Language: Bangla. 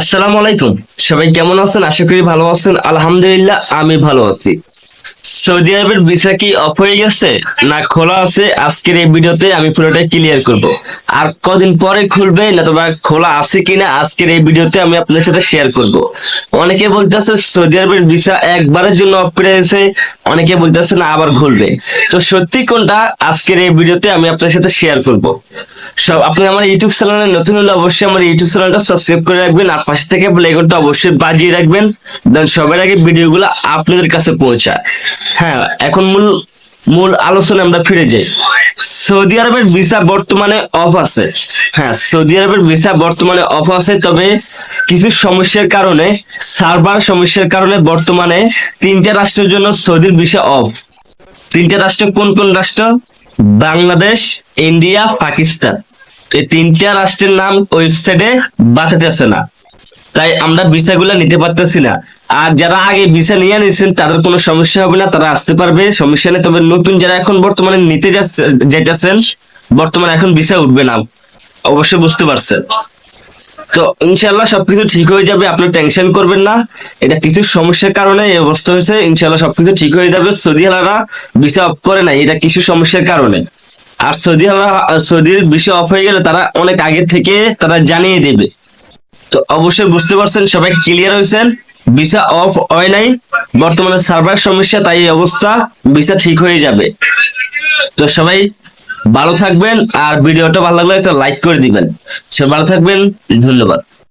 আসসালামু আলাইকুম। সবাই কেমন আছেন? আশা করি ভালো আছেন। আলহামদুলিল্লাহ আমি ভালো আছি। সৌদি আরবের ভিসা কি অফ হয়ে গেছে না খোলা আছে? আজকের এই ভিডিওতে আমি পুরোটাই ক্লিয়ার করব। আর কদিন পরে খুলবে না তো বা খোলা আছে কিনা আজকের এই ভিডিওতে আমি আপনাদের সাথে শেয়ার করব। অনেকে বলতেছে সৌদি আরবের ভিসা একবারের জন্য অফ করে দিয়েছে, অনেকে বলতেছে না আবার খুলবে। তো সত্যি কোনটা আজকের এই ভিডিওতে আমি আপনাদের সাথে শেয়ার করব। সব আপনি আমার ইউটিউব চ্যানেলে নতুন হলে অবশ্যই আমার ইউটিউব চ্যানেলটা সাবস্ক্রাইব করে রাখবেন আর পাশে থেকে বেল আইকনটা অবশ্যই বাজিয়ে রাখবেন, দেন সবার আগে ভিডিওগুলো আপনাদের কাছে পৌঁছায়। হ্যাঁ, এখন মূল মূল আলোচনা আমরা ফিরে যাই। সৌদি আরবের ভিসা বর্তমানে অফ আছে। হ্যাঁ, সৌদি আরবের ভিসা বর্তমানে অফ আছে, তবে কিছু সমস্যার কারণে, সার্ভার সমস্যার কারণে বর্তমানে তিনটা রাষ্ট্রের জন্য সৌদির ভিসা অফ। তিনটা রাষ্ট্র কোন কোন রাষ্ট্র? বাংলাদেশ, ইন্ডিয়া, পাকিস্তান। এই তিনটা রাষ্ট্রের নাম ওয়েবসাইটে বাতাতেছে না, তাই আমরা ভিসাগুলো নিতে পারতেছি না। আর যারা আগে ভিসা নিয়ে নিয়েছেন তাদের কোনো সমস্যা হবে না, তারা আসতে পারবে, সমস্যা নেই। তবে নতুন যারা এখন বর্তমানে নিতে যাইতেছেন, বর্তমানে এখন ভিসা উঠবে না, অবশ্যই বুঝতে পারছেন। তো ইনশাল্লাহ সবকিছু ঠিক হয়ে যাবে, আপনি টেনশন করবেন না। এটা কিছু সমস্যার কারণে এই অবস্থা হয়েছে, ইনশাল্লাহ সবকিছু ঠিক হয়ে যাবে। সৌদি আরবরা ভিসা অফ করে নাই, এটা কিছু সমস্যার কারণে। আর সৌদির ভিসা অফ হয়ে গেলে তারা অনেক আগে থেকে তারা জানিয়ে দেবে। তো অবশ্যই বুঝতে পারছেন, সবাই ক্লিয়ার হয়েছেন। ভিসা অফ হয় নাই, বর্তমানে সার্ভার সমস্যা, তাই এই অবস্থা। ভিসা ঠিক হয়ে যাবে। তো সবাই ভালো থাকবেন, আর ভিডিওটা ভালো লাগলে একটা লাইক করে দিবেন। সবাই ভালো থাকবেন, ধন্যবাদ।